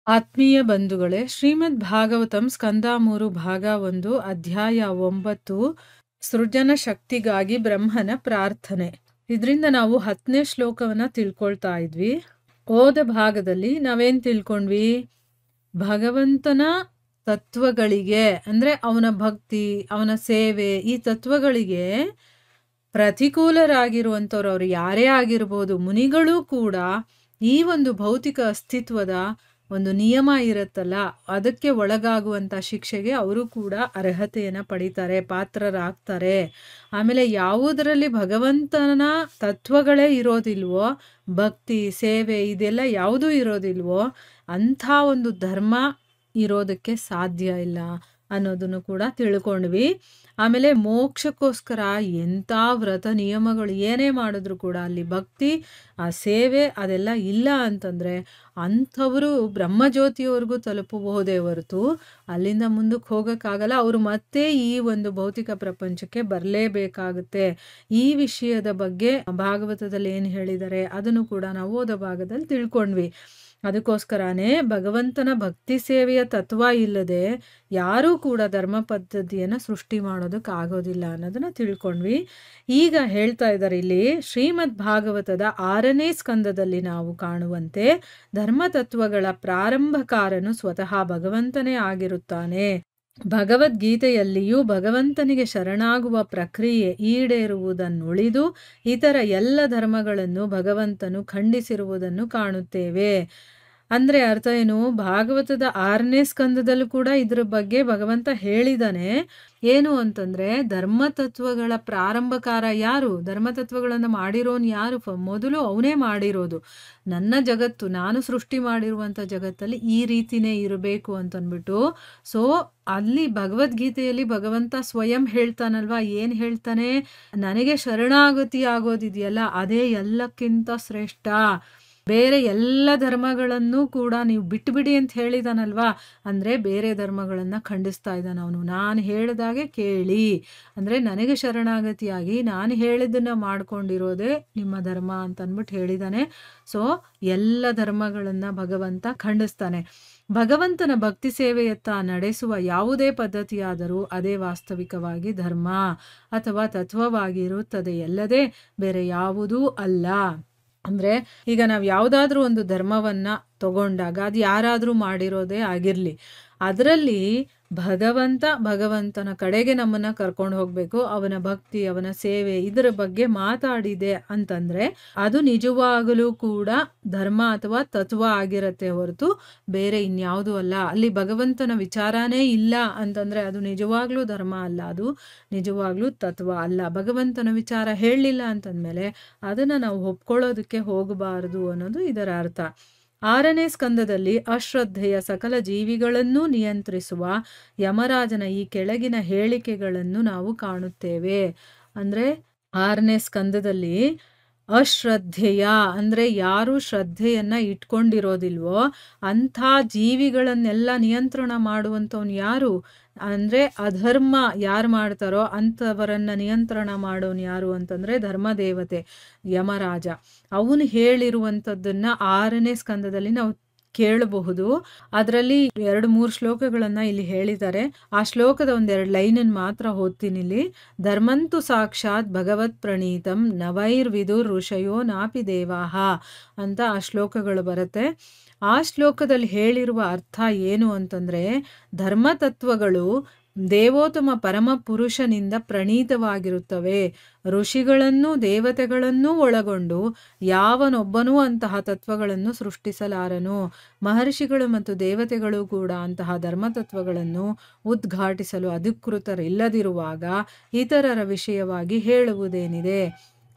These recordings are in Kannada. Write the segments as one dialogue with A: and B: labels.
A: ಆತ್ಮೀಯ ಬಂಧುಗಳೇ, ಶ್ರೀಮದ್ ಭಾಗವತಂ ಸ್ಕಂದ 3 ಭಾಗ 1 ಅಧ್ಯಾಯ 9 ಸೃಜನ ಶಕ್ತಿಗಾಗಿ ಬ್ರಹ್ಮನ ಪ್ರಾರ್ಥನೆ. ಇದರಿಂದ ನಾವು 10ನೇ ಶ್ಲೋಕವನ್ನ ತಿಳ್ಕೊಳ್ತಾ ಇದ್ವಿ. ಹೋದ ಭಾಗದಲ್ಲಿ ನಾವೇನ್ ತಿಳ್ಕೊಂಡ್ವಿ? ಭಗವಂತನ ತತ್ವಗಳಿಗೆ ಅಂದ್ರೆ ಅವನ ಭಕ್ತಿ, ಅವನ ಸೇವೆ, ಈ ತತ್ವಗಳಿಗೆ ಪ್ರತಿಕೂಲರಾಗಿರುವಂಥವ್ರು ಅವರು ಯಾರೇ ಆಗಿರ್ಬೋದು, ಮುನಿಗಳು ಕೂಡ ಈ ಒಂದು ಭೌತಿಕ ಅಸ್ತಿತ್ವದ ಒಂದು ನಿಯಮ ಇರುತ್ತಲ್ಲ, ಅದಕ್ಕೆ ಒಳಗಾಗುವಂಥ ಶಿಕ್ಷೆಗೆ ಅವರು ಕೂಡ ಅರ್ಹತೆಯನ್ನು ಪಡಿತಾರೆ, ಪಾತ್ರರಾಗ್ತಾರೆ. ಆಮೇಲೆ ಯಾವುದರಲ್ಲಿ ಭಗವಂತನ ತತ್ವಗಳೇ ಇರೋದಿಲ್ವೋ, ಭಕ್ತಿ, ಸೇವೆ ಇದೆಲ್ಲ ಯಾವುದೂ ಇರೋದಿಲ್ವೋ, ಅಂಥ ಒಂದು ಧರ್ಮ ಇರೋದಕ್ಕೆ ಸಾಧ್ಯ ಇಲ್ಲ ಅನ್ನೋದನ್ನು ಕೂಡ ತಿಳ್ಕೊಂಡ್ವಿ. ಆಮೇಲೆ ಮೋಕ್ಷಕ್ಕೋಸ್ಕರ ಎಂಥ ವ್ರತ ನಿಯಮಗಳು ಏನೇ ಮಾಡಿದ್ರು ಕೂಡ ಅಲ್ಲಿ ಭಕ್ತಿ, ಆ ಸೇವೆ ಅದೆಲ್ಲ ಇಲ್ಲ ಅಂತಂದರೆ ಅಂಥವರು ಬ್ರಹ್ಮಜ್ಯೋತಿಯವರೆಗೂ ತಲುಪಬಹುದೇ ಹೊರತು ಅಲ್ಲಿಂದ ಮುಂದಕ್ಕೆ ಹೋಗೋಕ್ಕಾಗಲ್ಲ. ಅವರು ಮತ್ತೆ ಈ ಒಂದು ಭೌತಿಕ ಪ್ರಪಂಚಕ್ಕೆ ಬರಲೇಬೇಕಾಗುತ್ತೆ. ಈ ವಿಷಯದ ಬಗ್ಗೆ ಭಾಗವತದಲ್ಲಿ ಏನು ಹೇಳಿದ್ದಾರೆ ಅದನ್ನು ಕೂಡ ನಾವು ಓದೋ ಭಾಗದಲ್ಲಿ ತಿಳ್ಕೊಂಡ್ವಿ. ಅದಕ್ಕೋಸ್ಕರನೇ ಭಗವಂತನ ಭಕ್ತಿ ಸೇವೆಯ ತತ್ವ ಇಲ್ಲದೆ ಯಾರೂ ಕೂಡ ಧರ್ಮ ಪದ್ಧತಿಯನ್ನು ಸೃಷ್ಟಿ ಮಾಡೋದಕ್ಕಾಗೋದಿಲ್ಲ ಅನ್ನೋದನ್ನ ತಿಳ್ಕೊಂಡ್ವಿ. ಈಗ ಹೇಳ್ತಾ ಇದ್ದಾರೆ ಇಲ್ಲಿ ಶ್ರೀಮದ್ ಭಾಗವತದ 6ನೇ ಸ್ಕಂದದಲ್ಲಿ ನಾವು ಕಾಣುವಂತೆ ಧರ್ಮತತ್ವಗಳ ಪ್ರಾರಂಭಕಾರನು ಸ್ವತಃ ಭಗವಂತನೇ ಆಗಿರುತ್ತಾನೆ. ಭಗವದ್ಗೀತೆಯಲ್ಲಿಯೂ ಭಗವಂತನಿಗೆ ಶರಣಾಗುವ ಪ್ರಕ್ರಿಯೆ ಈಡೇರುವುದನ್ನುಳಿದು ಇತರ ಎಲ್ಲ ಧರ್ಮಗಳನ್ನು ಭಗವಂತನು ಖಂಡಿಸಿರುವುದನ್ನು ಕಾಣುತ್ತೇವೆ. ಅಂದರೆ ಅರ್ಥ ಏನು? ಭಾಗವತದ 6ನೇ ಸ್ಕಂದದಲ್ಲೂ ಕೂಡ ಇದ್ರ ಬಗ್ಗೆ ಭಗವಂತ ಹೇಳಿದಾನೆ. ಏನು ಅಂತಂದರೆ ಧರ್ಮತತ್ವಗಳ ಪ್ರಾರಂಭಕಾರ ಯಾರು? ಧರ್ಮತತ್ವಗಳನ್ನು ಮಾಡಿರೋನು ಯಾರು? ಮೊದಲು ಅವನೇ ಮಾಡಿರೋದು. ನನ್ನ ಜಗತ್ತು, ನಾನು ಸೃಷ್ಟಿ ಮಾಡಿರುವಂಥ ಜಗತ್ತಲ್ಲಿ ಈ ರೀತಿನೇ ಇರಬೇಕು ಅಂತಂದ್ಬಿಟ್ಟು. ಸೊ ಅಲ್ಲಿ ಭಗವದ್ಗೀತೆಯಲ್ಲಿ ಭಗವಂತ ಸ್ವಯಂ ಹೇಳ್ತಾನಲ್ವಾ, ಏನು ಹೇಳ್ತಾನೆ? ನನಗೆ ಶರಣಾಗತಿ ಆಗೋದಿದೆಯಲ್ಲ ಅದೇ ಎಲ್ಲಕ್ಕಿಂತ ಶ್ರೇಷ್ಠ. ಬೇರೆ ಎಲ್ಲ ಧರ್ಮಗಳನ್ನು ಕೂಡ ನೀವು ಬಿಟ್ಟುಬಿಡಿ ಅಂತ ಹೇಳಿದಾನಲ್ವಾ, ಅಂದರೆ ಬೇರೆ ಧರ್ಮಗಳನ್ನು ಖಂಡಿಸ್ತಾ ಇದ್ದಾನೆ ಅವನು. ನಾನು ಹೇಳಿದಾಗೆ ಕೇಳಿ, ಅಂದರೆ ನನಗೆ ಶರಣಾಗತಿಯಾಗಿ ನಾನು ಹೇಳಿದ್ದನ್ನು ಮಾಡ್ಕೊಂಡಿರೋದೇ ನಿಮ್ಮ ಧರ್ಮ ಅಂತ ಅಂದ್ಬಿಟ್ಟು ಹೇಳಿದ್ದಾನೆ. ಸೊ ಎಲ್ಲ ಧರ್ಮಗಳನ್ನು ಭಗವಂತ ಖಂಡಿಸ್ತಾನೆ. ಭಗವಂತನ ಭಕ್ತಿ ಸೇವೆಯತ್ತ ನಡೆಸುವ ಯಾವುದೇ ಪದ್ಧತಿಯಾದರೂ ಅದೇ ವಾಸ್ತವಿಕವಾಗಿ ಧರ್ಮ ಅಥವಾ ತತ್ವವಾಗಿರುತ್ತದೆ, ಎಲ್ಲದೇ ಬೇರೆ ಯಾವುದೂ ಅಲ್ಲ. ಅಂದರೆ ಈಗ ನಾವು ಯಾವುದಾದ್ರೂ ಒಂದು ಧರ್ಮವನ್ನು ತಗೊಂಡಾಗ ಅದು ಯಾರಾದರೂ ಮಾಡಿರೋದೇ ಆಗಿರಲಿ, ಅದರಲ್ಲಿ ಭಗವಂತನ ಕಡೆಗೆ ನಮ್ಮನ್ನು ಕರ್ಕೊಂಡು ಹೋಗಬೇಕು. ಅವನ ಭಕ್ತಿ, ಅವನ ಸೇವೆ ಇದರ ಬಗ್ಗೆ ಮಾತಾಡಿದೆ ಅಂತಂದರೆ ಅದು ನಿಜವಾಗಲೂ ಕೂಡ ಧರ್ಮ ಅಥವಾ ತತ್ವ ಆಗಿರತ್ತೆ ಹೊರತು ಬೇರೆ ಇನ್ಯಾವುದೂ ಅಲ್ಲ. ಅಲ್ಲಿ ಭಗವಂತನ ವಿಚಾರನೇ ಇಲ್ಲ ಅಂತಂದರೆ ಅದು ನಿಜವಾಗ್ಲೂ ಧರ್ಮ ಅಲ್ಲ, ಅದು ನಿಜವಾಗ್ಲೂ ತತ್ವ ಅಲ್ಲ. ಭಗವಂತನ ವಿಚಾರ ಹೇಳಲಿಲ್ಲ ಅಂತಂದಮೇಲೆ ಅದನ್ನು ನಾವು ಒಪ್ಕೊಳ್ಳೋದಕ್ಕೆ ಹೋಗಬಾರದು ಅನ್ನೋದು ಇದರ ಅರ್ಥ. 6ನೇ ಸ್ಕಂದದಲ್ಲಿ ಅಶ್ರದ್ಧೆಯ ಸಕಲ ಜೀವಿಗಳನ್ನೂ ನಿಯಂತ್ರಿಸುವ ಯಮರಾಜನ ಈ ಕೆಳಗಿನ ಹೇಳಿಕೆಗಳನ್ನು ನಾವು ಕಾಣುತ್ತೇವೆ. ಅಂದರೆ 6ನೇ ಸ್ಕಂದದಲ್ಲಿ ಅಶ್ರದ್ಧೆಯ ಅಂದರೆ ಯಾರು ಶ್ರದ್ಧೆಯನ್ನು ಇಟ್ಕೊಂಡಿರೋದಿಲ್ವೋ ಅಂಥ ಜೀವಿಗಳನ್ನೆಲ್ಲ ನಿಯಂತ್ರಣ ಮಾಡುವಂಥವ್ನು ಯಾರು? ಅಂದರೆ ಅಧರ್ಮ ಯಾರು ಮಾಡ್ತಾರೋ ಅಂಥವರನ್ನು ನಿಯಂತ್ರಣ ಮಾಡೋನು ಯಾರು ಅಂತಂದರೆ ಧರ್ಮದೇವತೆ ಯಮರಾಜ. ಅವನು ಹೇಳಿರುವಂಥದ್ದನ್ನು 6ನೇ ಸ್ಕಂದದಲ್ಲಿ ನಾವು ಕೇಳಬಹುದು. ಅದರಲ್ಲಿ 2-3 ಶ್ಲೋಕಗಳನ್ನು ಇಲ್ಲಿ ಹೇಳಿದ್ದಾರೆ. ಆ ಶ್ಲೋಕದ 1-2 ಲೈನನ್ನು ಮಾತ್ರ ಓದ್ತೀನಿ ಇಲ್ಲಿ. ಧರ್ಮಂತು ಸಾಕ್ಷಾತ್ ಭಗವತ್ ಪ್ರಣೀತಂ ನವೈರ್ವಿದುರ್ ಋಷಯೋ ನಾಪಿ ದೇವಾಹ ಅಂತ ಆ ಶ್ಲೋಕಗಳು ಬರುತ್ತೆ. ಆ ಶ್ಲೋಕದಲ್ಲಿ ಹೇಳಿರುವ ಅರ್ಥ ಏನು ಅಂತಂದರೆ ಧರ್ಮತತ್ವಗಳು ದೇವೋತ್ತಮ ಪರಮ ಪುರುಷನಿಂದ ಪ್ರಣೀತವಾಗಿರುತ್ತವೆ. ಋಷಿಗಳನ್ನು ದೇವತೆಗಳನ್ನೂ ಒಳಗೊಂಡು ಯಾವನೊಬ್ಬನೂ ಅಂತಹ ತತ್ವಗಳನ್ನು ಸೃಷ್ಟಿಸಲಾರನು. ಮಹರ್ಷಿಗಳು ಮತ್ತು ದೇವತೆಗಳು ಕೂಡ ಅಂತಹ ಧರ್ಮತತ್ವಗಳನ್ನು ಉದ್ಘಾಟಿಸಲು ಅಧಿಕೃತರಿಲ್ಲದಿರುವಾಗ ಇತರರ ವಿಷಯವಾಗಿ ಹೇಳುವುದೇನಿದೆ?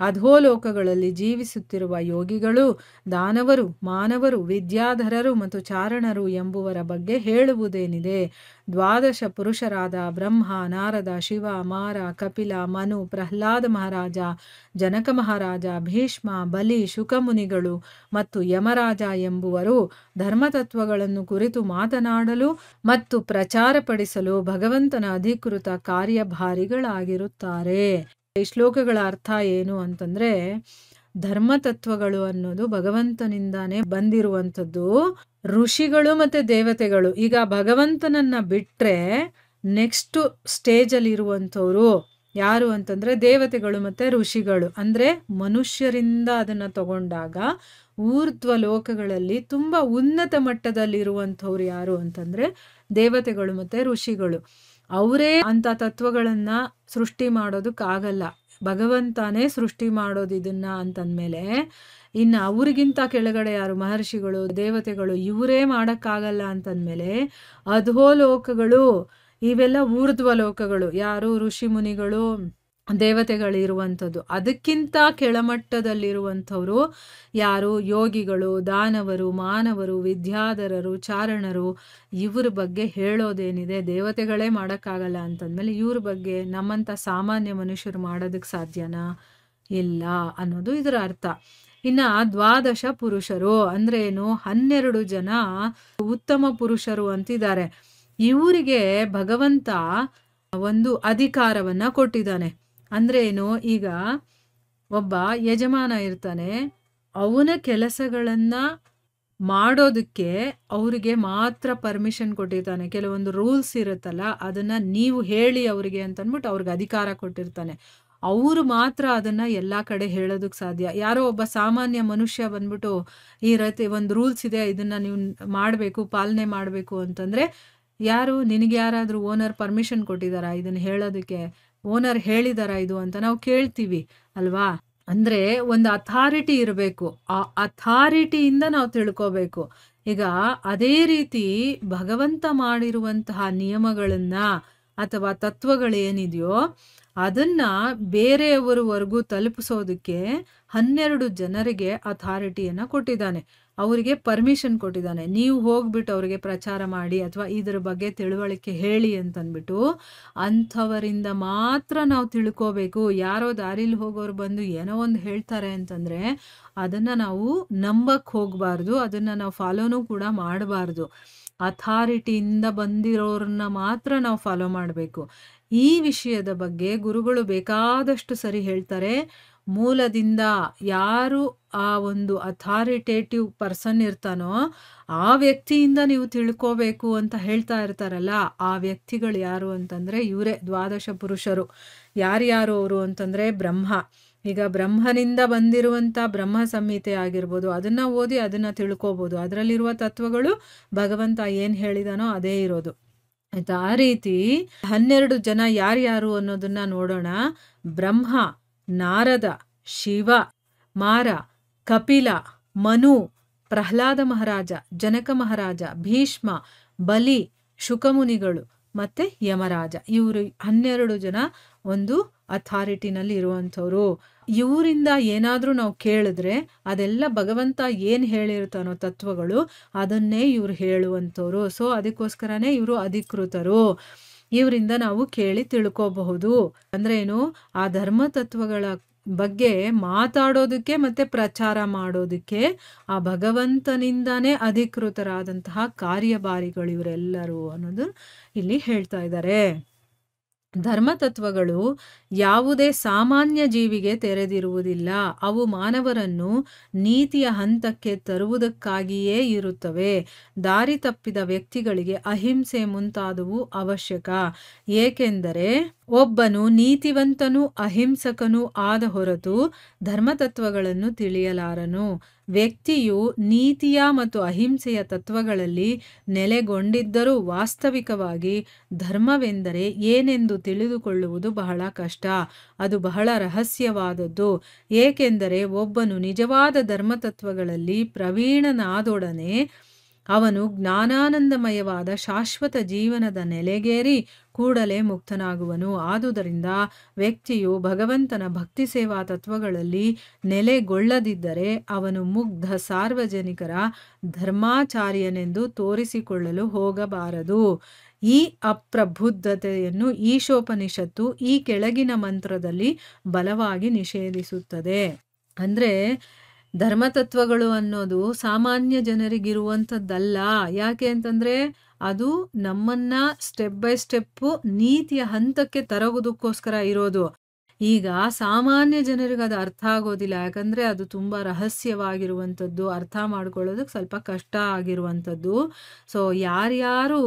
A: ಅಧೋಲೋಕಗಳಲ್ಲಿ ಜೀವಿಸುತ್ತಿರುವ ಯೋಗಿಗಳು, ದಾನವರು, ಮಾನವರು, ವಿದ್ಯಾಧರರು ಮತ್ತು ಚಾರಣರು ಎಂಬುವರ ಬಗ್ಗೆ ಹೇಳುವುದೇನಿದೆ? 12 ಪುರುಷರಾದ ಬ್ರಹ್ಮ, ನಾರದ, ಶಿವ, ಮಾರ, ಕಪಿಲ, ಮನು, ಪ್ರಹ್ಲಾದ ಮಹಾರಾಜ, ಜನಕ ಮಹಾರಾಜ, ಭೀಷ್ಮ, ಬಲಿ, ಶುಕಮುನಿಗಳು ಮತ್ತು ಯಮರಾಜ ಎಂಬುವರು ಧರ್ಮತತ್ವಗಳನ್ನು ಕುರಿತು ಮಾತನಾಡಲು ಮತ್ತು ಪ್ರಚಾರಪಡಿಸಲು ಭಗವಂತನ ಅಧಿಕೃತ ಕಾರ್ಯಭಾರಿಗಳಾಗಿರುತ್ತಾರೆ. ಈ ಶ್ಲೋಕಗಳ ಅರ್ಥ ಏನು ಅಂತಂದರೆ ಧರ್ಮ ತತ್ವಗಳು ಅನ್ನೋದು ಭಗವಂತನಿಂದಾನೇ ಬಂದಿರುವಂಥದ್ದು. ಋಷಿಗಳು ಮತ್ತೆ ದೇವತೆಗಳು ಈಗ ಭಗವಂತನನ್ನ ಬಿಟ್ರೆ ನೆಕ್ಸ್ಟ್ ಸ್ಟೇಜಲ್ಲಿ ಇರುವಂಥವ್ರು ಯಾರು ಅಂತಂದ್ರೆ ದೇವತೆಗಳು ಮತ್ತೆ ಋಷಿಗಳು. ಅಂದ್ರೆ ಮನುಷ್ಯರಿಂದ ಅದನ್ನ ತಗೊಂಡಾಗ ಊರ್ಧ್ವ ಲೋಕಗಳಲ್ಲಿ ತುಂಬಾ ಉನ್ನತ ಮಟ್ಟದಲ್ಲಿರುವಂಥವ್ರು ಯಾರು ಅಂತಂದ್ರೆ ದೇವತೆಗಳು ಮತ್ತೆ ಋಷಿಗಳು. ಅವರೇ ಅಂತ ತತ್ವಗಳನ್ನ ಸೃಷ್ಟಿ ಮಾಡೋದಕ್ಕಾಗಲ್ಲ, ಭಗವಂತನೇ ಸೃಷ್ಟಿ ಮಾಡೋದು ಇದನ್ನ ಅಂತಂದ್ಮೇಲೆ ಇನ್ನು ಅವ್ರಿಗಿಂತ ಕೆಳಗಡೆ ಯಾರು ಮಹರ್ಷಿಗಳು ದೇವತೆಗಳು ಇವರೇ ಮಾಡಕ್ಕಾಗಲ್ಲ ಅಂತಂದ್ಮೇಲೆ ಅಧೋಲೋಕಗಳು ಇವೆಲ್ಲ ಊರ್ಧ್ವ ಲೋಕಗಳು, ಯಾರು ಋಷಿ ಮುನಿಗಳು ದೇವತೆಗಳಿರುವಂಥದ್ದು. ಅದಕ್ಕಿಂತ ಕೆಳಮಟ್ಟದಲ್ಲಿರುವಂಥವ್ರು ಯಾರು ಯೋಗಿಗಳು, ದಾನವರು, ಮಾನವರು, ವಿದ್ಯಾಧರರು, ಚಾರಣರು. ಇವ್ರ ಬಗ್ಗೆ ಹೇಳೋದೇನಿದೆ, ದೇವತೆಗಳೇ ಮಾಡೋಕ್ಕಾಗಲ್ಲ ಅಂತಂದ್ಮೇಲೆ ಇವ್ರ ಬಗ್ಗೆ ನಮ್ಮಂಥ ಸಾಮಾನ್ಯ ಮನುಷ್ಯರು ಮಾಡೋದಕ್ಕೆ ಸಾಧ್ಯನಾ? ಇಲ್ಲ ಅನ್ನೋದು ಇದರ ಅರ್ಥ. ಇನ್ನು 12 ಪುರುಷರು ಅಂದ್ರೆ ಏನು, 12 ಜನ ಉತ್ತಮ ಪುರುಷರು ಅಂತಿದ್ದಾರೆ. ಇವರಿಗೆ ಭಗವಂತ ಒಂದು ಅಧಿಕಾರವನ್ನ ಕೊಟ್ಟಿದ್ದಾನೆ. ಅಂದ್ರೆ ಏನು, ಈಗ ಒಬ್ಬ ಯಜಮಾನ ಇರ್ತಾನೆ, ಅವನ ಕೆಲಸಗಳನ್ನ ಮಾಡೋದಕ್ಕೆ ಅವರಿಗೆ ಮಾತ್ರ ಪರ್ಮಿಷನ್ ಕೊಟ್ಟಿರ್ತಾನೆ. ಕೆಲವೊಂದು ರೂಲ್ಸ್ ಇರುತ್ತಲ್ಲ, ಅದನ್ನ ನೀವು ಹೇಳಿ ಅವರಿಗೆ ಅಂತಂದ್ಬಿಟ್ಟು ಅವ್ರಿಗೆ ಅಧಿಕಾರ ಕೊಟ್ಟಿರ್ತಾನೆ. ಅವರು ಮಾತ್ರ ಅದನ್ನ ಎಲ್ಲ ಕಡೆ ಹೇಳೋದಕ್ಕೆ ಸಾಧ್ಯ. ಯಾರೋ ಒಬ್ಬ ಸಾಮಾನ್ಯ ಮನುಷ್ಯ ಬಂದ್ಬಿಟ್ಟು ಈ ರೀತಿ ಒಂದು ರೂಲ್ಸ್ ಇದೆ, ಇದನ್ನ ನೀವು ಮಾಡಬೇಕು, ಪಾಲನೆ ಮಾಡಬೇಕು ಅಂತಂದ್ರೆ ಯಾರು, ನಿನಗೆ ಯಾರಾದರೂ ಓನರ್ ಪರ್ಮಿಷನ್ ಕೊಟ್ಟಿದ್ದಾರಾ ಇದನ್ನ ಹೇಳೋದಕ್ಕೆ? ಓನರ್ ಹೇಳಿದಾರ ಇದು ಅಂತ ನಾವು ಕೇಳ್ತೀವಿ ಅಲ್ವಾ? ಅಂದ್ರೆ ಒಂದು ಅಥಾರಿಟಿ ಇರಬೇಕು, ಆ ಅಥಾರಿಟಿಯಿಂದ ನಾವು ತಿಳ್ಕೋಬೇಕು. ಈಗ ಅದೇ ರೀತಿ ಭಗವಂತ ಮಾಡಿರುವಂತಹ ನಿಯಮಗಳನ್ನ ಅಥವಾ ತತ್ವಗಳೇನಿದೆಯೋ ಅದನ್ನ ಬೇರೆಯವರವರೆಗೂ ತಲುಪಿಸೋದಕ್ಕೆ 12 ಜನರಿಗೆ ಅಥಾರಿಟಿಯನ್ನ ಕೊಟ್ಟಿದ್ದಾನೆ, ಅವರಿಗೆ ಪರ್ಮಿಷನ್ ಕೊಟ್ಟಿದ್ದಾನೆ. ನೀವು ಹೋಗ್ಬಿಟ್ಟು ಅವರಿಗೆ ಪ್ರಚಾರ ಮಾಡಿ ಅಥವಾ ಇದ್ರ ಬಗ್ಗೆ ತಿಳುವಳಿಕೆ ಹೇಳಿ ಅಂತಂದ್ಬಿಟ್ಟು ಅಂಥವರಿಂದ ಮಾತ್ರ ನಾವು ತಿಳ್ಕೋಬೇಕು. ಯಾರೋ ದಾರಿಲಿ ಹೋಗೋರು ಬಂದು ಏನೋ ಒಂದು ಹೇಳ್ತಾರೆ ಅಂತಂದ್ರೆ ಅದನ್ನ ನಾವು ನಂಬಕ್ ಹೋಗ್ಬಾರ್ದು, ಅದನ್ನ ನಾವು ಫಾಲೋನೂ ಕೂಡ ಮಾಡಬಾರ್ದು. ಅಥಾರಿಟಿಯಿಂದ ಬಂದಿರೋರನ್ನ ಮಾತ್ರ ನಾವು ಫಾಲೋ ಮಾಡಬೇಕು. ಈ ವಿಷಯದ ಬಗ್ಗೆ ಗುರುಗಳು ಬೇಕಾದಷ್ಟು ಸರಿ ಹೇಳ್ತಾರೆ. ಮೂಲದಿಂದ ಯಾರು ಆ ಒಂದು ಅಥಾರಿಟೇಟಿವ್ ಪರ್ಸನ್ ಇರ್ತಾನೋ ಆ ವ್ಯಕ್ತಿಯಿಂದ ನೀವು ತಿಳ್ಕೋಬೇಕು ಅಂತ ಹೇಳ್ತಾ ಇರ್ತಾರಲ್ಲ, ಆ ವ್ಯಕ್ತಿಗಳು ಯಾರು ಅಂತಂದ್ರೆ ಇವರೇ 12 ಪುರುಷರು. ಯಾರ್ಯಾರು ಅವರು ಅಂತಂದ್ರೆ ಬ್ರಹ್ಮ. ಈಗ ಬ್ರಹ್ಮನಿಂದ ಬಂದಿರುವಂತ ಬ್ರಹ್ಮ ಸಂಹಿತೆ ಆಗಿರ್ಬೋದು, ಅದನ್ನ ಓದಿ ಅದನ್ನ ತಿಳ್ಕೋಬಹುದು. ಅದರಲ್ಲಿರುವ ತತ್ವಗಳು ಭಗವಂತ ಏನ್ ಹೇಳಿದಾನೋ ಅದೇ ಇರೋದು ಆಯ್ತಾ. ಆ ರೀತಿ 12 ಜನ ಯಾರ್ಯಾರು ಅನ್ನೋದನ್ನ ನೋಡೋಣ. ಬ್ರಹ್ಮ, ನಾರದ, ಶಿವ, ಮಾರ, ಕಪಿಲ, ಮನು, ಪ್ರಹ್ಲಾದ ಮಹಾರಾಜ, ಜನಕ ಮಹಾರಾಜ, ಭೀಷ್ಮ, ಬಲಿ, ಶುಕಮುನಿಗಳು ಮತ್ತೆ ಯಮರಾಜ. ಇವರು 12 ಜನ ಒಂದು ಅಥಾರಿಟಿನಲ್ಲಿ ಇರುವಂಥವ್ರು. ಇವರಿಂದ ಏನಾದ್ರೂ ನಾವು ಕೇಳಿದ್ರೆ ಅದೆಲ್ಲ ಭಗವಂತ ಏನ್ ಹೇಳಿರ್ತಾನೋ ತತ್ವಗಳು ಅದನ್ನೇ ಇವ್ರು ಹೇಳುವಂಥವ್ರು. ಸೊ ಅದಕ್ಕೋಸ್ಕರನೇ ಇವರು ಅಧಿಕೃತರು. ಇವರಿಂದ ನಾವು ಕೇಳಿ ತಿಳ್ಕೋಬಹುದು. ಅಂದ್ರೆ ಏನು, ಆ ಧರ್ಮ ತತ್ವಗಳ ಬಗ್ಗೆ ಮಾತಾಡೋದಕ್ಕೆ ಮತ್ತೆ ಪ್ರಚಾರ ಮಾಡೋದಕ್ಕೆ ಆ ಭಗವಂತನಿಂದಾನೇ ಅಧಿಕೃತರಾದಂತಹ ಕಾರ್ಯಭಾರಿಗಳು ಇವರೆಲ್ಲರೂ ಅನ್ನೋದು ಇಲ್ಲಿ ಹೇಳ್ತಾ ಇದ್ದಾರೆ. ಧರ್ಮತತ್ವಗಳು ಯಾವುದೇ ಸಾಮಾನ್ಯ ಜೀವಿಗೆ ತೆರೆದಿರುವುದಿಲ್ಲ. ಅವು ಮಾನವರನ್ನು ನೀತಿಯ ಹಂತಕ್ಕೆ ತರುವುದಕ್ಕಾಗಿಯೇ ಇರುತ್ತವೆ. ದಾರಿ ತಪ್ಪಿದ ವ್ಯಕ್ತಿಗಳಿಗೆ ಅಹಿಂಸೆ ಮುಂತಾದವು ಅವಶ್ಯಕ. ಏಕೆಂದರೆ ಒಬ್ಬನು ನೀತಿವಂತನೂ ಅಹಿಂಸಕನೂ ಆದ ಹೊರತು ಧರ್ಮತತ್ವಗಳನ್ನು ತಿಳಿಯಲಾರನು. ವ್ಯಕ್ತಿಯು ನೀತಿಯ ಮತ್ತು ಅಹಿಂಸೆಯ ತತ್ವಗಳಲ್ಲಿ ನೆಲೆಗೊಂಡಿದ್ದರೂ ವಾಸ್ತವಿಕವಾಗಿ ಧರ್ಮವೆಂದರೆ ಏನೆಂದು ತಿಳಿದುಕೊಳ್ಳುವುದು ಬಹಳ ಕಷ್ಟ. ಅದು ಬಹಳ ರಹಸ್ಯವಾದದ್ದು. ಏಕೆಂದರೆ ಒಬ್ಬನು ನಿಜವಾದ ಧರ್ಮತತ್ವಗಳಲ್ಲಿ ಪ್ರವೀಣನಾದೊಡನೆ ಅವನು ಜ್ಞಾನಾನಂದಮಯವಾದ ಶಾಶ್ವತ ಜೀವನದ ನೆಲೆಗೇರಿ ಕೂಡಲೇ ಮುಕ್ತನಾಗುವನು. ಆದುದರಿಂದ ವ್ಯಕ್ತಿಯು ಭಗವಂತನ ಭಕ್ತಿ ಸೇವಾ ತತ್ವಗಳಲ್ಲಿ ನೆಲೆಗೊಳ್ಳದಿದ್ದರೆ ಅವನು ಮುಗ್ಧ ಸಾರ್ವಜನಿಕರ ಧರ್ಮಾಚಾರ್ಯನೆಂದು ತೋರಿಸಿಕೊಳ್ಳಲು ಹೋಗಬಾರದು. ಈ ಅಪ್ರಬುದ್ಧತೆಯನ್ನು ಈಶೋಪನಿಷತ್ತು ಈ ಕೆಳಗಿನ ಮಂತ್ರದಲ್ಲಿ ಬಲವಾಗಿ ನಿಷೇಧಿಸುತ್ತದೆ. ಅಂದ್ರೆ ಧರ್ಮತತ್ವಗಳು ಅನ್ನೋದು ಸಾಮಾನ್ಯ ಜನರಿಗಿರುವಂಥದ್ದಲ್ಲ. ಯಾಕೆ ಅಂತಂದ್ರೆ ಅದು ನಮ್ಮನ್ನ ಸ್ಟೆಪ್ ಬೈ ಸ್ಟೆಪ್ ನೀತಿಯ ಹಂತಕ್ಕೆ ತರೋದಕ್ಕೋಸ್ಕರ ಇರೋದು. ಈಗ ಸಾಮಾನ್ಯ ಜನರಿಗೆ ಅದು ಅರ್ಥ ಆಗೋದಿಲ್ಲ. ಯಾಕಂದ್ರೆ ಅದು ತುಂಬಾ ರಹಸ್ಯವಾಗಿರುವಂಥದ್ದು. ಅರ್ಥ ಮಾಡ್ಕೊಳ್ಳೋದಕ್ಕೆ ಸ್ವಲ್ಪ ಕಷ್ಟ ಆಗಿರುವಂಥದ್ದು. ಸೊ ಯಾರ್ಯಾರು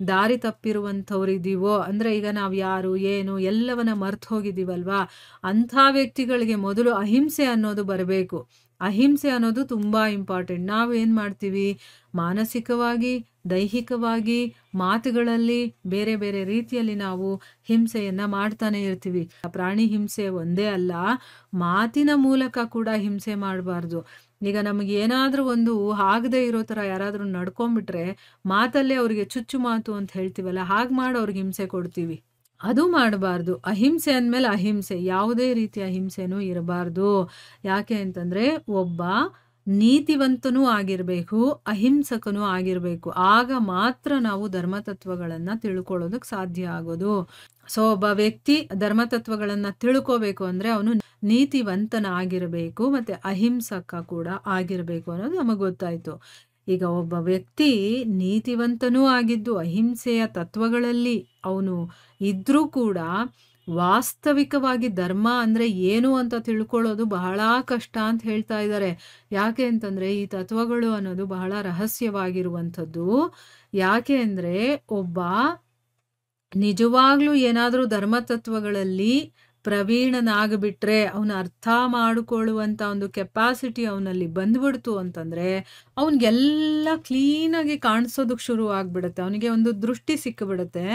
A: ದಾರಿ ತಪ್ಪಿರುವಂಥವ್ರಿದ್ದೀವೋ, ಅಂದ್ರೆ ಈಗ ನಾವು ಯಾರು, ಏನು ಎಲ್ಲವನ್ನ ಮರ್ತು ಹೋಗಿದ್ದೀವಲ್ವಾ, ಅಂಥ ವ್ಯಕ್ತಿಗಳಿಗೆ ಮೊದಲು ಅಹಿಂಸೆ ಅನ್ನೋದು ಬರಬೇಕು. ಅಹಿಂಸೆ ಅನ್ನೋದು ತುಂಬಾ ಇಂಪಾರ್ಟೆಂಟ್. ನಾವು ಏನು ಮಾಡ್ತೀವಿ, ಮಾನಸಿಕವಾಗಿ, ದೈಹಿಕವಾಗಿ, ಮಾತುಗಳಲ್ಲಿ ಬೇರೆ ಬೇರೆ ರೀತಿಯಲ್ಲಿ ನಾವು ಹಿಂಸೆಯನ್ನ ಮಾಡ್ತಾನೆ ಇರ್ತೀವಿ. ಪ್ರಾಣಿ ಹಿಂಸೆ ಒಂದೇ ಅಲ್ಲ, ಮಾತಿನ ಮೂಲಕ ಕೂಡ ಹಿಂಸೆ ಮಾಡಬಾರ್ದು. ಈಗ ನಮಗೆ ಏನಾದರೂ ಒಂದು ಆಗದೆ ಇರೋ ಥರ ಯಾರಾದರೂ ನಡ್ಕೊಂಡ್ಬಿಟ್ರೆ ಮಾತಲ್ಲೇ ಅವರಿಗೆ ಚುಚ್ಚು ಮಾತು ಅಂತ ಹೇಳ್ತೀವಲ್ಲ, ಹಾಗೆ ಮಾಡಿ ಅವ್ರಿಗೆ ಹಿಂಸೆ ಕೊಡ್ತೀವಿ. ಅದು ಮಾಡಬಾರ್ದು. ಅಹಿಂಸೆ ಅಂದಮೇಲೆ ಅಹಿಂಸೆ, ಯಾವುದೇ ರೀತಿಯ ಹಿಂಸೆನೂ ಇರಬಾರ್ದು. ಯಾಕೆ ಅಂತಂದ್ರೆ ಒಬ್ಬ ನೀತಿವಂತನೂ ಆಗಿರಬೇಕು, ಅಹಿಂಸಕನೂ ಆಗಿರಬೇಕು. ಆಗ ಮಾತ್ರ ನಾವು ಧರ್ಮತತ್ವಗಳನ್ನು ತಿಳ್ಕೊಳ್ಳೋದಕ್ಕೆ ಸಾಧ್ಯ ಆಗೋದು. ಸೊ ಒಬ್ಬ ವ್ಯಕ್ತಿ ಧರ್ಮತತ್ವಗಳನ್ನು ತಿಳ್ಕೋಬೇಕು ಅಂದ್ರೆ ಅವನು ನೀತಿವಂತನಾಗಿರಬೇಕು ಮತ್ತೆ ಅಹಿಂಸಕ ಕೂಡ ಆಗಿರಬೇಕು ಅನ್ನೋದು ನಮಗೆ ಗೊತ್ತಾಯ್ತು. ಈಗ ಒಬ್ಬ ವ್ಯಕ್ತಿ ನೀತಿವಂತನೂ ಆಗಿದ್ದು ಅಹಿಂಸೆಯ ತತ್ವಗಳಲ್ಲಿ ಅವನು ಇದ್ರೂ ಕೂಡ ವಾಸ್ತವಿಕವಾಗಿ ಧರ್ಮ ಅಂದ್ರೆ ಏನು ಅಂತ ತಿಳ್ಕೊಳ್ಳೋದು ಬಹಳ ಕಷ್ಟ ಅಂತ ಹೇಳ್ತಾ ಇದ್ದಾರೆ. ಯಾಕೆ ಅಂತಂದ್ರೆ ಈ ತತ್ವಗಳು ಅನ್ನೋದು ಬಹಳ ರಹಸ್ಯವಾಗಿರುವಂಥದ್ದು. ಯಾಕೆ ಅಂದ್ರೆ ಒಬ್ಬ ನಿಜವಾಗ್ಲೂ ಏನಾದರೂ ಧರ್ಮತತ್ವಗಳಲ್ಲಿ ಪ್ರವೀಣನಾಗ್ಬಿಟ್ರೆ, ಅವನು ಅರ್ಥ ಮಾಡಿಕೊಳ್ಳುವಂಥ ಒಂದು ಕೆಪಾಸಿಟಿ ಅವನಲ್ಲಿ ಬಂದ್ಬಿಡ್ತು ಅಂತಂದ್ರೆ ಅವನಿಗೆಲ್ಲ ಕ್ಲೀನಾಗಿ ಕಾಣಿಸೋದಕ್ಕೆ ಶುರು ಆಗ್ಬಿಡುತ್ತೆ. ಅವನಿಗೆ ಒಂದು ದೃಷ್ಟಿ ಸಿಕ್ಕಿಬಿಡುತ್ತೆ.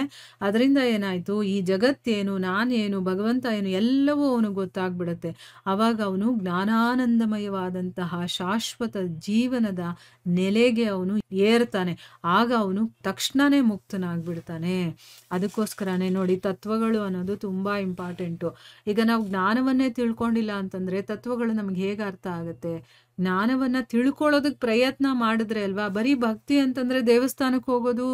A: ಅದರಿಂದ ಏನಾಯ್ತು, ಈ ಜಗತ್ತೇನು, ನಾನೇನು, ಭಗವಂತ ಏನು ಎಲ್ಲವೂ ಅವನಿಗೆ ಗೊತ್ತಾಗ್ಬಿಡುತ್ತೆ. ಆವಾಗ ಅವನು ಜ್ಞಾನಾನಂದಮಯವಾದಂತಹ ಶಾಶ್ವತ ಜೀವನದ ನೆಲೆಗೆ ಅವನು ಏರ್ತಾನೆ. ಆಗ ಅವನು ತಕ್ಷಣನೇ ಮುಕ್ತನಾಗ್ಬಿಡ್ತಾನೆ. ಅದಕ್ಕೋಸ್ಕರನೇ ನೋಡಿ, ತತ್ವಗಳು ಅನ್ನೋದು ತುಂಬಾ ಇಂಪಾರ್ಟೆಂಟು. ಈಗ ನಾವು ಜ್ಞಾನವನ್ನೇ ತಿಳ್ಕೊಂಡಿಲ್ಲ ಅಂತಂದ್ರೆ ತತ್ವಗಳು ನಮ್ಗೆ ಹೇಗೆ ಅರ್ಥ ಆಗುತ್ತೆ? ಜ್ಞಾನವನ್ನ ತಿಳ್ಕೊಳ್ಳೋದಕ್ಕೆ ಪ್ರಯತ್ನ ಮಾಡಿದ್ರೆ ಅಲ್ವಾ. ಬರೀ ಭಕ್ತಿ ಅಂತಂದ್ರೆ ದೇವಸ್ಥಾನಕ್ಕೆ ಹೋಗೋದು,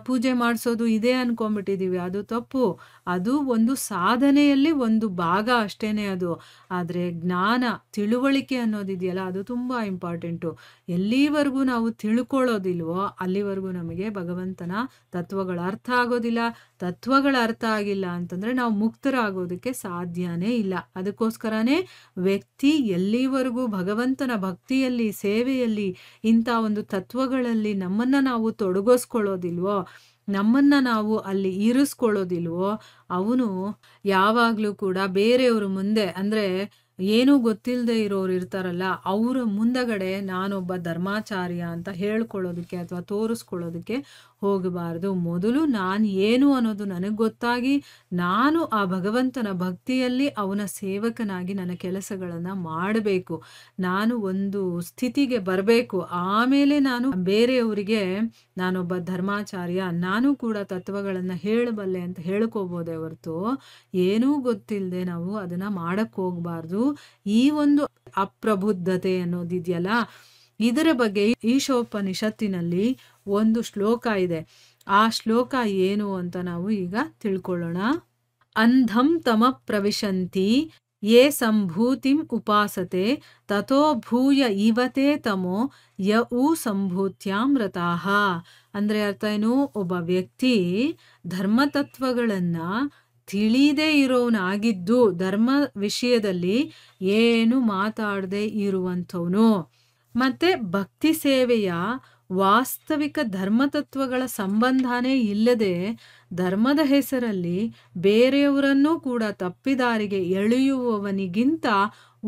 A: ಪೂಜೆ ಮಾಡಿಸೋದು ಇದೇ ಅನ್ಕೊಂಡ್ಬಿಟ್ಟಿದೀವಿ. ಅದು ತಪ್ಪು. ಅದು ಒಂದು ಸಾಧನೆಯಲ್ಲಿ ಒಂದು ಭಾಗ ಅಷ್ಟೇನೆ ಅದು. ಆದ್ರೆ ಜ್ಞಾನ, ತಿಳುವಳಿಕೆ ಅನ್ನೋದಿದೆಯಲ್ಲ, ಅದು ತುಂಬಾ ಇಂಪಾರ್ಟೆಂಟು. ಎಲ್ಲಿವರೆಗೂ ನಾವು ತಿಳ್ಕೊಳ್ಳೋದಿಲ್ವೋ ಅಲ್ಲಿವರೆಗೂ ನಮಗೆ ಭಗವಂತನ ತತ್ವಗಳ ಅರ್ಥ ಆಗೋದಿಲ್ಲ. ತತ್ವಗಳ ಅರ್ಥ ಆಗಿಲ್ಲ ಅಂತಂದ್ರೆ ನಾವು ಮುಕ್ತರಾಗೋದಕ್ಕೆ ಸಾಧ್ಯನೇ ಇಲ್ಲ. ಅದಕ್ಕೋಸ್ಕರನೇ ವ್ಯಕ್ತಿ ಎಲ್ಲಿವರೆಗೂ ಭಗವಂತನ ಭಕ್ತಿಯಲ್ಲಿ, ಸೇವೆಯಲ್ಲಿ, ಇಂಥ ಒಂದು ತತ್ವಗಳಲ್ಲಿ ನಮ್ಮನ್ನ ನಾವು ತೊಡಗಿಸ್ಕೊಳ್ಳೋದಿಲ್ವೋ, ನಮ್ಮನ್ನ ನಾವು ಅಲ್ಲಿ ಇರಿಸ್ಕೊಳ್ಳೋದಿಲ್ವೋ, ಅವನು ಯಾವಾಗ್ಲೂ ಕೂಡ ಬೇರೆಯವ್ರ ಮುಂದೆ ಅಂದ್ರೆ ಏನೂ ಗೊತ್ತಿಲ್ಲದೆ ಇರೋರು ಇರ್ತಾರಲ್ಲ, ಅವರ ಮುಂದಗಡೆ ನಾನೊಬ್ಬ ಧರ್ಮಾಚಾರ್ಯ ಅಂತ ಹೇಳ್ಕೊಳ್ಳೋದಕ್ಕೆ ಅಥವಾ ತೋರಿಸ್ಕೊಳ್ಳೋದಕ್ಕೆ ಹೋಗಬಾರ್ದು. ಮೊದಲು ನಾನು ಏನು ಅನ್ನೋದು ನನಗೆ ಗೊತ್ತಾಗಿ ನಾನು ಆ ಭಗವಂತನ ಭಕ್ತಿಯಲ್ಲಿ ಅವನ ಸೇವಕನಾಗಿ ನನ್ನ ಕೆಲಸಗಳನ್ನು ಮಾಡಬೇಕು. ನಾನು ಒಂದು ಸ್ಥಿತಿಗೆ ಬರಬೇಕು. ಆಮೇಲೆ ನಾನು ಬೇರೆಯವರಿಗೆ ನಾನೊಬ್ಬ ಧರ್ಮಾಚಾರ್ಯ, ನಾನು ಕೂಡ ತತ್ವಗಳನ್ನು ಹೇಳಬಲ್ಲೆ ಅಂತ ಹೇಳ್ಕೋಬೋದೇ ಹೊರತು ಏನೂ ಗೊತ್ತಿಲ್ಲದೆ ನಾವು ಅದನ್ನ ಮಾಡಕ್ ಹೋಗ್ಬಾರ್ದು. ಈ ಒಂದು ಅಪ್ರಬುದ್ಧತೆ ಅನ್ನೋದಿದೆಯಲ್ಲ, ಇದರ ಬಗ್ಗೆ ಈಶೋಪನಿಷತ್ತಿನಲ್ಲಿ ಒಂದು ಶ್ಲೋಕ ಇದೆ. ಆ ಶ್ಲೋಕ ಏನು ಅಂತ ನಾವು ಈಗ ತಿಳ್ಕೊಳ್ಳೋಣ. ಅಂಧಂ ತಮ ಪ್ರವಿಶಂತಿ ಯೇ ಸಂಭೂತಿಂ ಉಪಾಸತೆ ತಥೋ ಭೂಯ ಇವತೆ ತಮೋ ಯ ಊ ಸಂಭೂತ್ಯಾಂ ರತಾಃ. ಅಂದ್ರೆ ಅರ್ಥ ಏನು? ಒಬ್ಬ ವ್ಯಕ್ತಿ ಧರ್ಮತತ್ವಗಳನ್ನ ತಿಳಿದೇ ಇರೋನಾಗಿದ್ದು ಧರ್ಮ ವಿಷಯದಲ್ಲಿ ಏನು ಮಾತಾಡದೆ ಇರುವಂಥವನು, ಮತ್ತೆ ಭಕ್ತಿ ಸೇವೆಯ ವಾಸ್ತವಿಕ ಧರ್ಮತತ್ವಗಳ ಸಂಬಂಧನೇ ಇಲ್ಲದೆ ಧರ್ಮದ ಹೆಸರಲ್ಲಿ ಬೇರೆಯವರನ್ನೂ ಕೂಡ ತಪ್ಪಿದಾರಿಗೆ ಎಳೆಯುವವನಿಗಿಂತ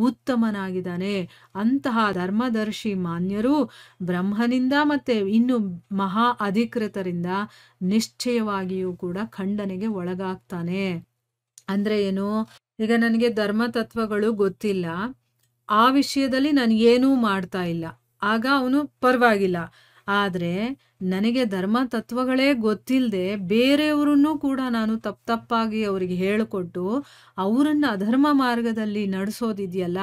A: ಉತ್ತಮನಾಗಿದ್ದಾನೆ. ಅಂತಹ ಧರ್ಮದರ್ಶಿ ಮಾನ್ಯರು ಬ್ರಹ್ಮನಿಂದ ಮತ್ತೆ ಇನ್ನು ಮಹಾ ಅಧಿಕೃತರಿಂದ ನಿಶ್ಚಯವಾಗಿಯೂ ಕೂಡ ಖಂಡನೆಗೆ ಒಳಗಾಗ್ತಾನೆ. ಅಂದ್ರೆ ಏನು? ಈಗ ನನಗೆ ಧರ್ಮತತ್ವಗಳು ಗೊತ್ತಿಲ್ಲ, ಆ ವಿಷಯದಲ್ಲಿ ನಾನು ಏನೂ ಮಾಡ್ತಾ ಇಲ್ಲ, ಆಗ ಅವನು ಪರವಾಗಿಲ್ಲ. ಆದ್ರೆ ನನಗೆ ಧರ್ಮ ತತ್ವಗಳೇ ಗೊತ್ತಿಲ್ಲದೆ ಬೇರೆಯವರನ್ನೂ ಕೂಡ ನಾನು ತಪ್ಪಾಗಿ ಅವರಿಗೆ ಹೇಳಿಕೊಟ್ಟು ಅವರನ್ನ ಅಧರ್ಮ ಮಾರ್ಗದಲ್ಲಿ ನಡೆಸೋದಿದೆಯಲ್ಲ,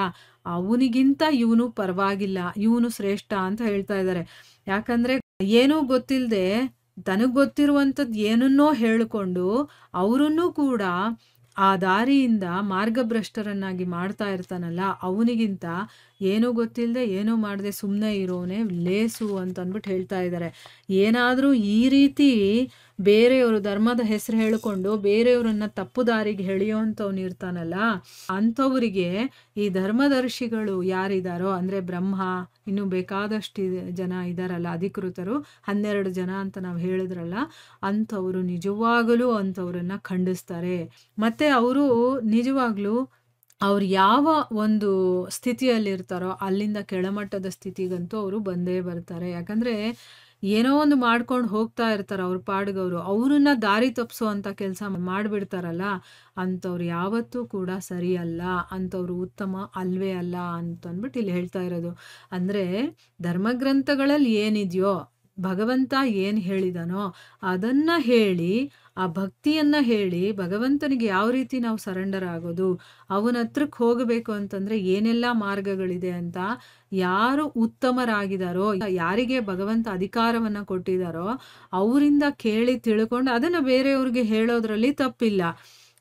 A: ಅವನಿಗಿಂತ ಇವನು ಪರವಾಗಿಲ್ಲ, ಇವನು ಶ್ರೇಷ್ಠ ಅಂತ ಹೇಳ್ತಾ ಇದ್ದಾರೆ. ಯಾಕಂದ್ರೆ ಏನೂ ಗೊತ್ತಿಲ್ಲದೆ ತನಗ್ ಗೊತ್ತಿರುವಂಥದ್ದು ಏನನ್ನೋ ಹೇಳಿಕೊಂಡು ಅವರನ್ನೂ ಕೂಡ ಆ ದಾರಿಯಿಂದ ಮಾರ್ಗಭ್ರಷ್ಟರನ್ನಾಗಿ ಮಾಡ್ತಾ ಇರ್ತಾನಲ್ಲ, ಅವನಿಗಿಂತ ಏನೂ ಗೊತ್ತಿಲ್ಲದೆ ಏನೂ ಮಾಡದೆ ಸುಮ್ಮನೆ ಇರೋನೇ ಲೇಸು ಅಂತ ಅಂದ್ಬಿಟ್ಟು ಹೇಳ್ತಾ ಇದ್ದಾರೆ. ಏನಾದರೂ ಈ ರೀತಿ ಬೇರೆಯವರು ಧರ್ಮದ ಹೆಸರು ಹೇಳಿಕೊಂಡು ಬೇರೆಯವರನ್ನ ತಪ್ಪು ದಾರಿಗೆ ಎಳೆಯೋಂಥವ್ನು ಇರ್ತಾನಲ್ಲ, ಅಂಥವರಿಗೆ ಈ ಧರ್ಮದರ್ಶಿಗಳು ಯಾರಿದ್ದಾರೋ ಅಂದರೆ ಬ್ರಹ್ಮ, ಇನ್ನು ಬೇಕಾದಷ್ಟು ಜನ ಇದ್ದಾರಲ್ಲ ಅಧಿಕೃತರು, 12 ಜನ ಅಂತ ನಾವು ಹೇಳಿದ್ರಲ್ಲ, ಅಂಥವರು ನಿಜವಾಗಲೂ ಅಂಥವ್ರನ್ನ ಖಂಡಿಸ್ತಾರೆ. ಮತ್ತು ಅವರು ನಿಜವಾಗ್ಲೂ ಅವ್ರು ಯಾವ ಒಂದು ಸ್ಥಿತಿಯಲ್ಲಿರ್ತಾರೋ ಅಲ್ಲಿಂದ ಕೆಳಮಟ್ಟದ ಸ್ಥಿತಿಗಂತೂ ಅವರು ಬಂದೇ ಬರ್ತಾರೆ. ಯಾಕಂದರೆ ಏನೋ ಒಂದು ಮಾಡ್ಕೊಂಡು ಹೋಗ್ತಾ ಇರ್ತಾರೆ ಅವ್ರ ಪಾಡ್ಗವರು, ಅವ್ರನ್ನ ದಾರಿ ತಪ್ಪಿಸೋ ಕೆಲಸ ಮಾಡಿಬಿಡ್ತಾರಲ್ಲ, ಅಂಥವ್ರು ಯಾವತ್ತೂ ಕೂಡ ಸರಿ ಅಲ್ಲ, ಅಂಥವ್ರು ಉತ್ತಮ ಅಲ್ವೇ ಅಲ್ಲ ಅಂತಂದ್ಬಿಟ್ಟು ಇಲ್ಲಿ ಹೇಳ್ತಾ ಇರೋದು. ಅಂದರೆ ಧರ್ಮಗ್ರಂಥಗಳಲ್ಲಿ ಏನಿದೆಯೋ, ಭಗವಂತ ಏನು ಹೇಳಿದಾನೋ ಅದನ್ನು ಹೇಳಿ, ಆ ಭಕ್ತಿಯನ್ನು ಹೇಳಿ, ಭಗವಂತನಿಗೆ ಯಾವ ರೀತಿ ನಾವು ಸರೆಂಡರ್ ಆಗೋದು, ಅವನ ಹತ್ರಕ್ಕೆ ಹೋಗಬೇಕು ಅಂತಂದರೆ ಏನೆಲ್ಲ ಮಾರ್ಗಗಳಿದೆ ಅಂತ ಯಾರು ಉತ್ತಮರಾಗಿದ್ದಾರೋ, ಯಾರಿಗೆ ಭಗವಂತ ಅಧಿಕಾರವನ್ನು ಕೊಟ್ಟಿದ್ದಾರೋ ಅವರಿಂದ ಕೇಳಿ ತಿಳ್ಕೊಂಡು ಅದನ್ನು ಬೇರೆಯವ್ರಿಗೆ ಹೇಳೋದ್ರಲ್ಲಿ ತಪ್ಪಿಲ್ಲ.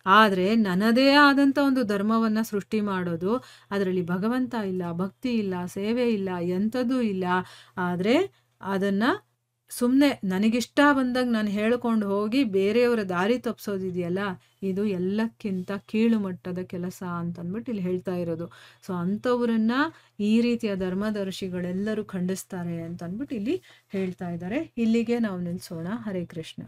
A: ಆದರೆ ನನ್ನದೇ ಆದಂಥ ಒಂದು ಧರ್ಮವನ್ನು ಸೃಷ್ಟಿ ಮಾಡೋದು, ಅದರಲ್ಲಿ ಭಗವಂತ ಇಲ್ಲ, ಭಕ್ತಿ ಇಲ್ಲ, ಸೇವೆ ಇಲ್ಲ, ಎಂಥದ್ದೂ ಇಲ್ಲ. ಆದರೆ ಅದನ್ನು ಸುಮ್ಮನೆ ನನಗಿಷ್ಟ ಬಂದಾಗ ನಾನು ಹೇಳ್ಕೊಂಡು ಹೋಗಿ ಬೇರೆಯವರ ದಾರಿ ತಪ್ಪಿಸೋದಿದೆಯಲ್ಲ, ಇದು ಎಲ್ಲಕ್ಕಿಂತ ಕೀಳು ಮಟ್ಟದ ಕೆಲಸ ಅಂತಂದ್ಬಿಟ್ಟು ಇಲ್ಲಿ ಹೇಳ್ತಾ ಇರೋದು. ಸೊ ಅಂಥವ್ರನ್ನ ಈ ರೀತಿಯ ಧರ್ಮದರ್ಶಿಗಳೆಲ್ಲರೂ ಖಂಡಿಸ್ತಾರೆ ಅಂತಂದ್ಬಿಟ್ಟು ಇಲ್ಲಿ ಹೇಳ್ತಾ ಇದ್ದಾರೆ. ಇಲ್ಲಿಗೆ ನಾವು ನಿಲ್ಲಿಸೋಣ. ಹರೇ ಕೃಷ್ಣ.